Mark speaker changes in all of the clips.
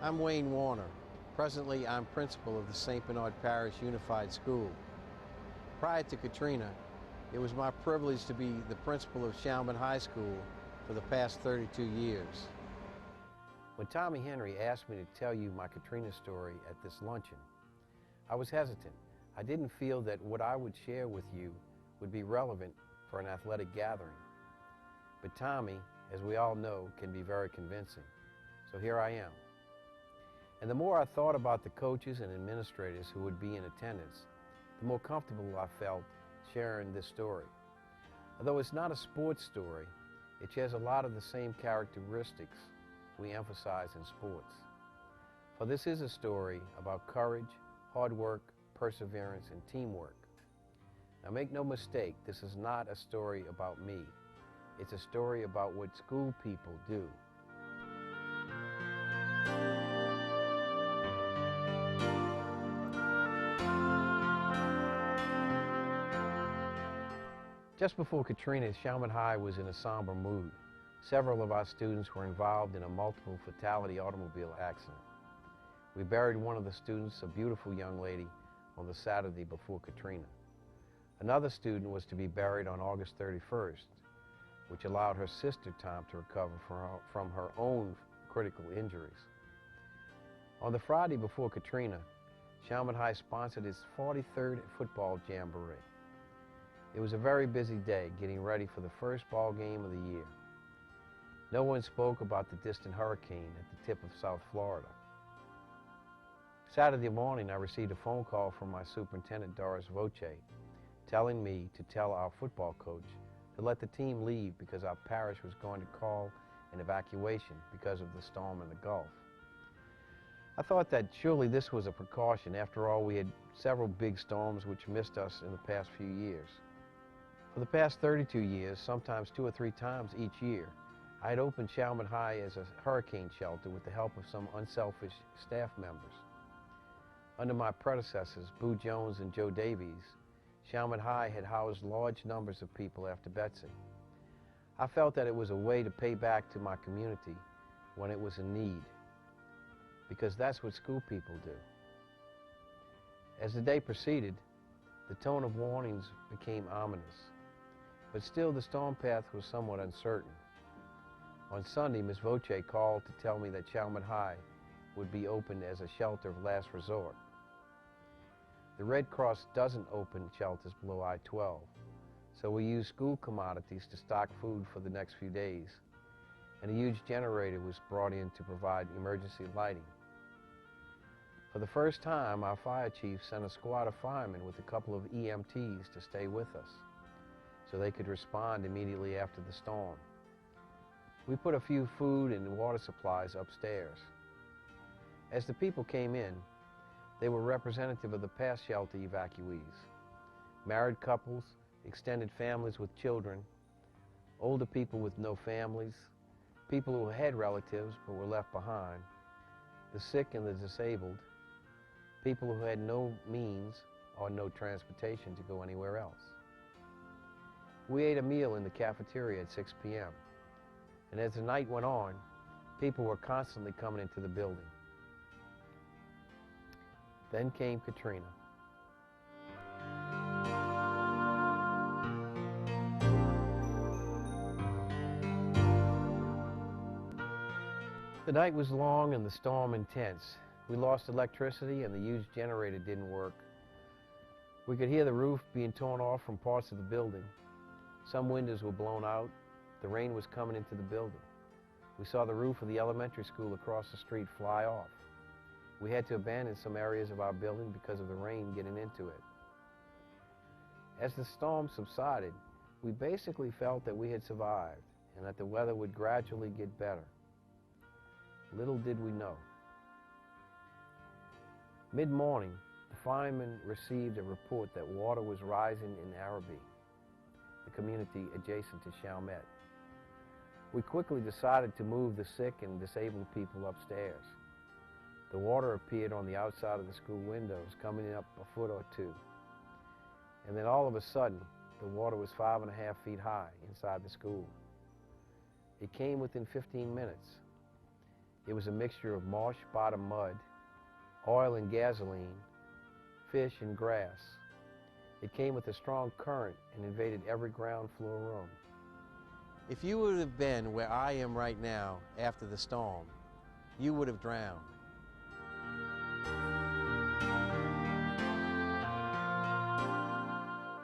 Speaker 1: I'm Wayne Warner. Presently, I'm principal of the St. Bernard Parish Unified School. Prior to Katrina, it was my privilege to be the principal of Chalmette High School for the past 32 years. When Tommy Henry asked me to tell you my Katrina story at this luncheon, I was hesitant. I didn't feel that what I would share with you would be relevant for an athletic gathering. But Tommy, as we all know, can be very convincing. So here I am. And the more I thought about the coaches and administrators who would be in attendance, the more comfortable I felt sharing this story. Although it's not a sports story, it shares a lot of the same characteristics we emphasize in sports. For this is a story about courage, hard work, perseverance, and teamwork. Now make no mistake, this is not a story about me. It's a story about what school people do. Just before Katrina, Chalmette High was in a somber mood. Several of our students were involved in a multiple fatality automobile accident. We buried one of the students, a beautiful young lady, on the Saturday before Katrina. Another student was to be buried on August 31st, which allowed her sister time to recover from her own critical injuries. On the Friday before Katrina, Chalmette High sponsored its 43rd football jamboree. It was a very busy day getting ready for the first ball game of the year. No one spoke about the distant hurricane at the tip of South Florida. Saturday morning, I received a phone call from my superintendent, Doris Voce, telling me to tell our football coach to let the team leave because our parish was going to call an evacuation because of the storm in the Gulf. I thought that surely this was a precaution. After all, we had several big storms which missed us in the past few years. For the past 32 years, sometimes 2 or 3 times each year, I had opened Chalmette High as a hurricane shelter with the help of some unselfish staff members. Under my predecessors, Boo Jones and Joe Davies, Chalmette High had housed large numbers of people after Betsy. I felt that it was a way to pay back to my community when it was in need, because that's what school people do. As the day proceeded, the tone of warnings became ominous, but still the storm path was somewhat uncertain. On Sunday, Ms. Voce called to tell me that Chalmette High would be opened as a shelter of last resort. The Red Cross doesn't open shelters below I-12, so we used school commodities to stock food for the next few days, and a huge generator was brought in to provide emergency lighting. For the first time, our fire chief sent a squad of firemen with a couple of EMTs to stay with us, so they could respond immediately after the storm. We put a few food and water supplies upstairs. As the people came in, they were representative of the past shelter evacuees. Married couples, extended families with children, older people with no families, people who had relatives but were left behind, the sick and the disabled, people who had no means or no transportation to go anywhere else. We ate a meal in the cafeteria at 6 p.m. And as the night went on, people were constantly coming into the building. Then came Katrina. The night was long and the storm intense. We lost electricity and the huge generator didn't work. We could hear the roof being torn off from parts of the building. Some windows were blown out. The rain was coming into the building. We saw the roof of the elementary school across the street fly off. We had to abandon some areas of our building because of the rain getting into it. As the storm subsided, we basically felt that we had survived and that the weather would gradually get better. Little did we know. Mid-morning, the firemen received a report that water was rising in Araby, the community adjacent to Chalmette. We quickly decided to move the sick and disabled people upstairs. The water appeared on the outside of the school windows, coming up a foot or two. And then all of a sudden, the water was 5.5 feet high inside the school. It came within 15 minutes. It was a mixture of marsh-bottom mud, oil and gasoline, fish and grass. It came with a strong current and invaded every ground floor room. If you would have been where I am right now after the storm, you would have drowned.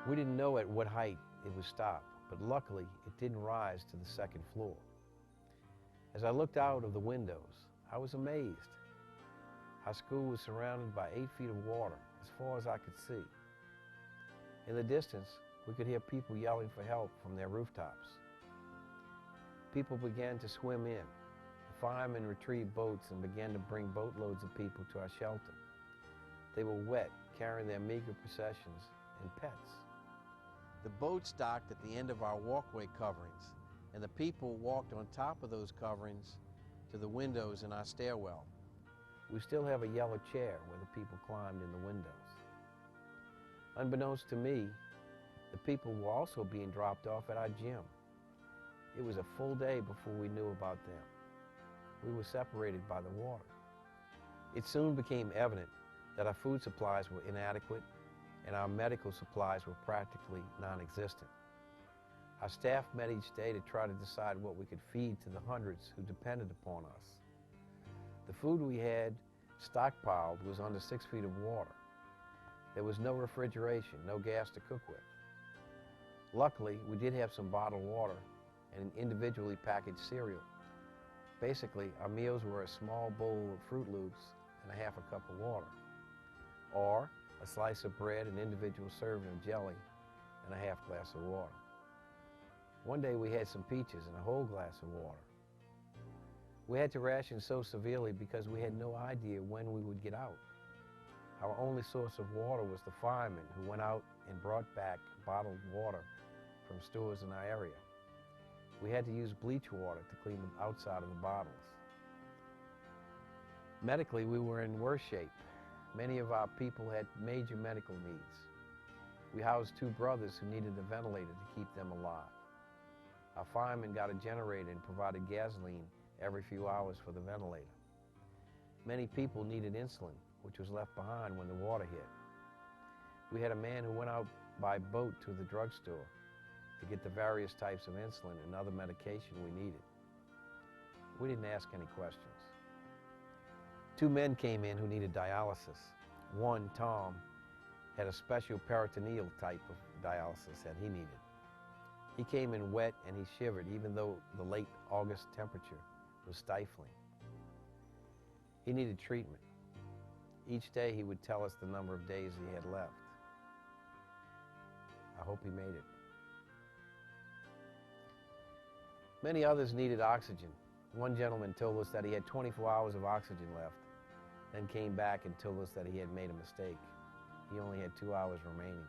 Speaker 1: We didn't know at what height it would stop, but luckily it didn't rise to the second floor. As I looked out of the windows, I was amazed. Our school was surrounded by 8 feet of water as far as I could see. In the distance, we could hear people yelling for help from their rooftops. People began to swim in. The firemen retrieved boats and began to bring boatloads of people to our shelter. They were wet, carrying their meager possessions and pets. The boats docked at the end of our walkway coverings, and the people walked on top of those coverings to the windows in our stairwell. We still have a yellow chair where the people climbed in the windows. Unbeknownst to me, the people were also being dropped off at our gym. It was a full day before we knew about them. We were separated by the water. It soon became evident that our food supplies were inadequate and our medical supplies were practically non-existent. Our staff met each day to try to decide what we could feed to the hundreds who depended upon us. The food we had stockpiled was under 6 feet of water. There was no refrigeration, no gas to cook with. Luckily, we did have some bottled water and an individually packaged cereal. Basically, our meals were a small bowl of Fruit Loops and a half a cup of water, or a slice of bread, an individual serving of jelly, and a half glass of water. One day we had some peaches and a whole glass of water. We had to ration so severely because we had no idea when we would get out. Our only source of water was the firemen who went out and brought back bottled water from stores in our area. We had to use bleach water to clean the outside of the bottles. Medically, we were in worse shape. Many of our people had major medical needs. We housed 2 brothers who needed a ventilator to keep them alive. Our firemen got a generator and provided gasoline every few hours for the ventilator. Many people needed insulin, which was left behind when the water hit. We had a man who went out by boat to the drugstore to get the various types of insulin and other medication we needed. We didn't ask any questions. 2 men came in who needed dialysis. One, Tom, had a special peritoneal type of dialysis that he needed. He came in wet and he shivered even though the late August temperature was stifling. He needed treatment. Each day he would tell us the number of days he had left. I hope he made it. Many others needed oxygen. One gentleman told us that he had 24 hours of oxygen left, then came back and told us that he had made a mistake. He only had 2 hours remaining.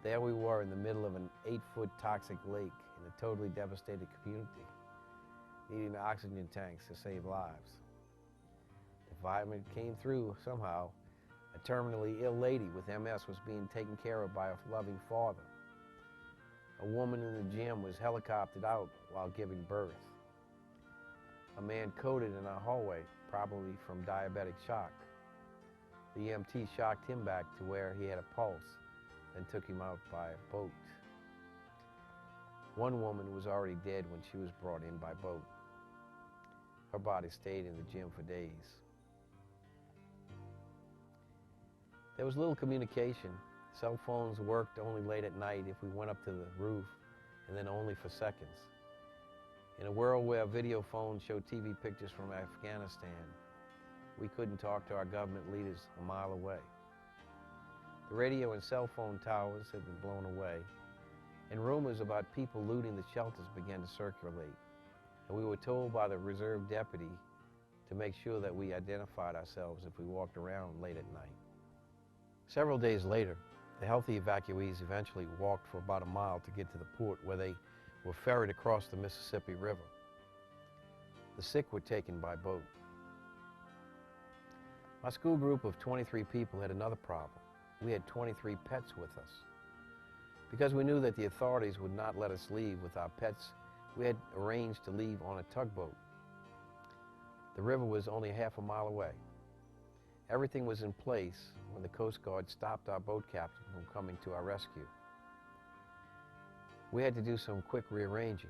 Speaker 1: There we were in the middle of an 8-foot toxic lake in a totally devastated community, needing oxygen tanks to save lives. The firemen came through somehow. A terminally ill lady with MS was being taken care of by a loving father. A woman in the gym was helicoptered out while giving birth. A man coded in our hallway, probably from diabetic shock. The EMT shocked him back to where he had a pulse, then took him out by a boat. One woman was already dead when she was brought in by boat. Her body stayed in the gym for days. There was little communication. Cell phones worked only late at night if we went up to the roof, and then only for seconds. In a world where video phones showed TV pictures from Afghanistan, we couldn't talk to our government leaders a mile away. The radio and cell phone towers had been blown away, and rumors about people looting the shelters began to circulate, and we were told by the reserve deputy to make sure that we identified ourselves if we walked around late at night. Several days later, the healthy evacuees eventually walked for about a mile to get to the port where they were ferried across the Mississippi River. The sick were taken by boat. My school group of 23 people had another problem. We had 23 pets with us. Because we knew that the authorities would not let us leave with our pets, we had arranged to leave on a tugboat. The river was only half a mile away. Everything was in place when the Coast Guard stopped our boat captain from coming to our rescue. We had to do some quick rearranging.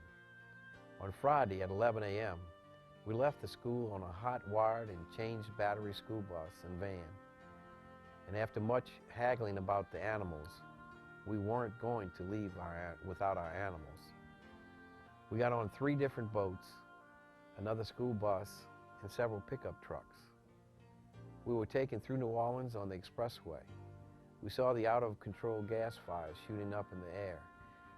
Speaker 1: On Friday at 11 a.m., we left the school on a hot wired and changed battery school bus and van. And after much haggling about the animals, we weren't going to leave without our animals. We got on 3 different boats, another school bus, and several pickup trucks. We were taken through New Orleans on the expressway. We saw the out-of-control gas fires shooting up in the air.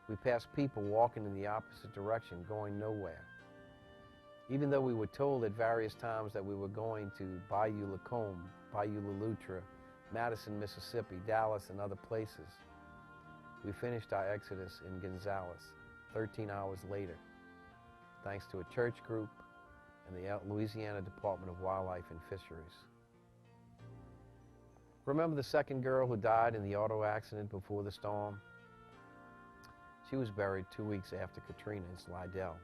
Speaker 1: We passed people walking in the opposite direction, going nowhere. Even though we were told at various times that we were going to Bayou Lacombe, Bayou La Loutre, Madison, Mississippi, Dallas, and other places, we finished our exodus in Gonzales 13 hours later, thanks to a church group and the Louisiana Department of Wildlife and Fisheries. Remember the second girl who died in the auto accident before the storm? She was buried 2 weeks after Katrina in Slidell.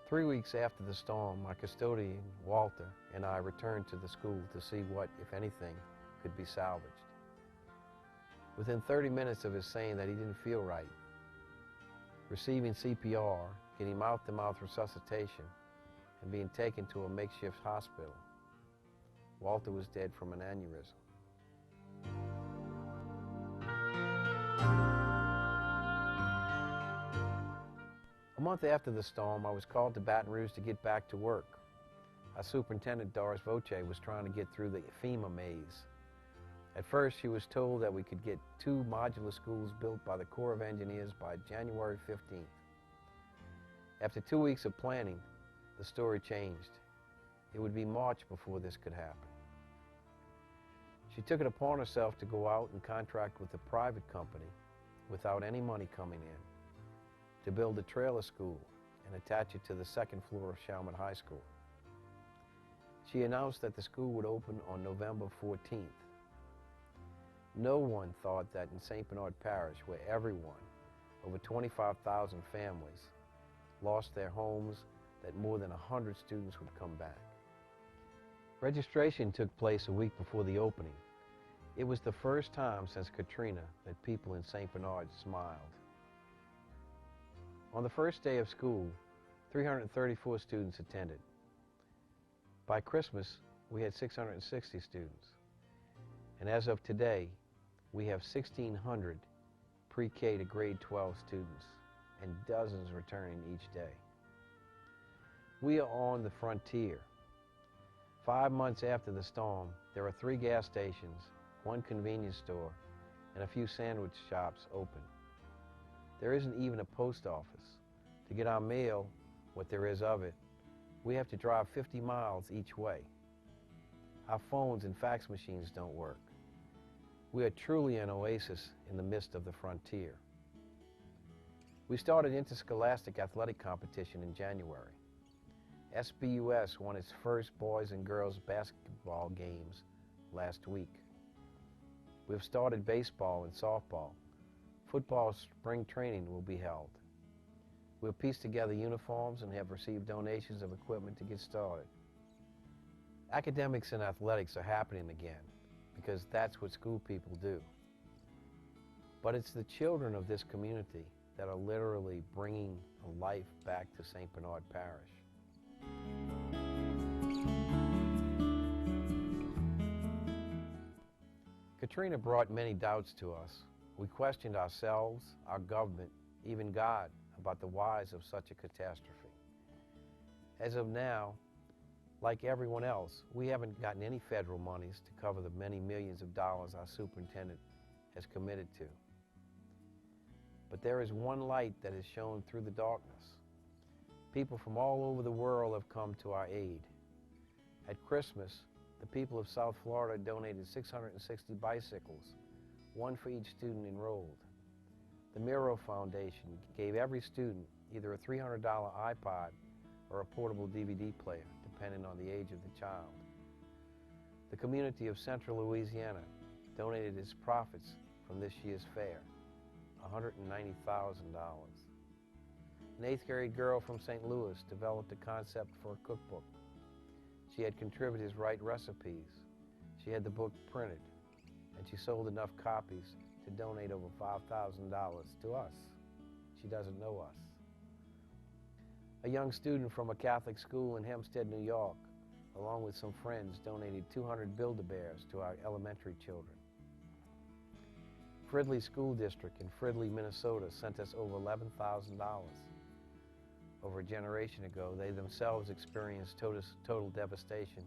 Speaker 1: 3 weeks after the storm, my custodian, Walter, and I returned to the school to see what, if anything, could be salvaged. Within 30 minutes of his saying that he didn't feel right, receiving CPR, getting mouth-to-mouth resuscitation, and being taken to a makeshift hospital, Walter was dead from an aneurysm. A month after the storm, I was called to Baton Rouge to get back to work. Our superintendent, Doris Voce, was trying to get through the FEMA maze. At first, she was told that we could get 2 modular schools built by the Corps of Engineers by January 15th. After 2 weeks of planning, the story changed. It would be March before this could happen. She took it upon herself to go out and contract with a private company without any money coming in to build a trailer school and attach it to the 2nd floor of Chalmette High School. She announced that the school would open on November 14th. No one thought that in St. Bernard Parish, where everyone, over 25,000 families, lost their homes, that more than 100 students would come back. Registration took place a week before the opening. It was the first time since Katrina that people in St. Bernard smiled. On the first day of school, 334 students attended. By Christmas, we had 660 students. And as of today, we have 1,600 pre-K to grade 12 students and dozens returning each day. We are on the frontier. 5 months after the storm, there are 3 gas stations, 1 convenience store, and a few sandwich shops open. There isn't even a post office. To get our mail, what there is of it, we have to drive 50 miles each way. Our phones and fax machines don't work. We are truly an oasis in the midst of the frontier. We started interscholastic athletic competition in January. SBUS won its first boys and girls basketball games last week. We've started baseball and softball. Football spring training will be held. We've pieced together uniforms and have received donations of equipment to get started. Academics and athletics are happening again, because that's what school people do. But it's the children of this community that are literally bringing life back to St. Bernard Parish. Katrina brought many doubts to us. We questioned ourselves, our government, even God, about the whys of such a catastrophe. As of now, like everyone else, we haven't gotten any federal monies to cover the many millions of dollars our superintendent has committed to. But there is one light that is shown through the darkness. People from all over the world have come to our aid. At Christmas, the people of South Florida donated 660 bicycles, 1 for each student enrolled. The Miro Foundation gave every student either a $300 iPod or a portable DVD player, depending on the age of the child. The community of Central Louisiana donated its profits from this year's fair, $190,000. An 8th grade girl from St. Louis developed a concept for a cookbook. She had contributors write recipes. She had the book printed, and she sold enough copies to donate over $5,000 to us. She doesn't know us. A young student from a Catholic school in Hempstead, New York, along with some friends, donated 200 Build-A-Bears to our elementary children. Fridley School District in Fridley, Minnesota sent us over $11,000. Over a generation ago, they themselves experienced total devastation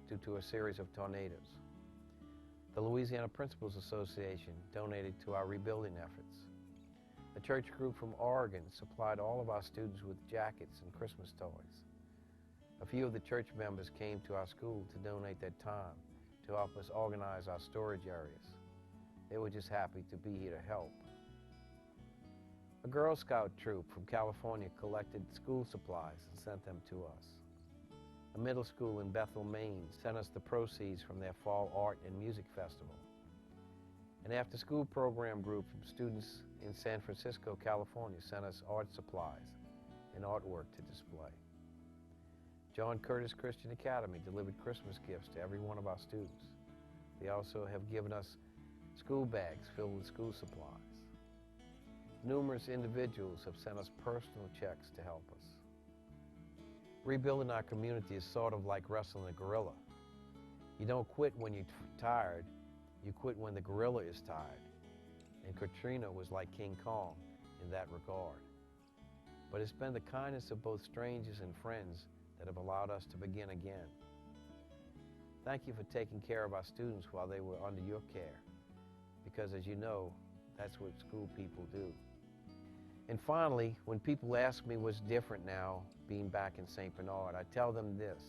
Speaker 1: due to a series of tornadoes. The Louisiana Principals Association donated to our rebuilding efforts. A church group from Oregon supplied all of our students with jackets and Christmas toys. A few of the church members came to our school to donate their time to help us organize our storage areas. They were just happy to be here to help. A Girl Scout troop from California collected school supplies and sent them to us. A middle school in Bethel, Maine sent us the proceeds from their Fall Art and Music Festival. An after-school program group from students in San Francisco, California sent us art supplies and artwork to display. John Curtis Christian Academy delivered Christmas gifts to every one of our students. They also have given us school bags filled with school supplies. Numerous individuals have sent us personal checks to help us. Rebuilding our community is sort of like wrestling a gorilla. You don't quit when you're tired, you quit when the gorilla is tired. And Katrina was like King Kong in that regard. But it's been the kindness of both strangers and friends that have allowed us to begin again. Thank you for taking care of our students while they were under your care, because as you know, that's what school people do. And finally, when people ask me what's different now being back in St. Bernard, I tell them this.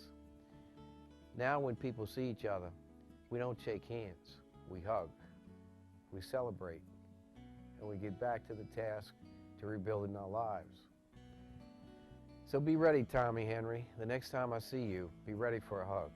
Speaker 1: Now when people see each other, we don't shake hands, we hug, we celebrate, and we get back to the task to rebuilding our lives. So be ready, Tommy Henry. The next time I see you, be ready for a hug.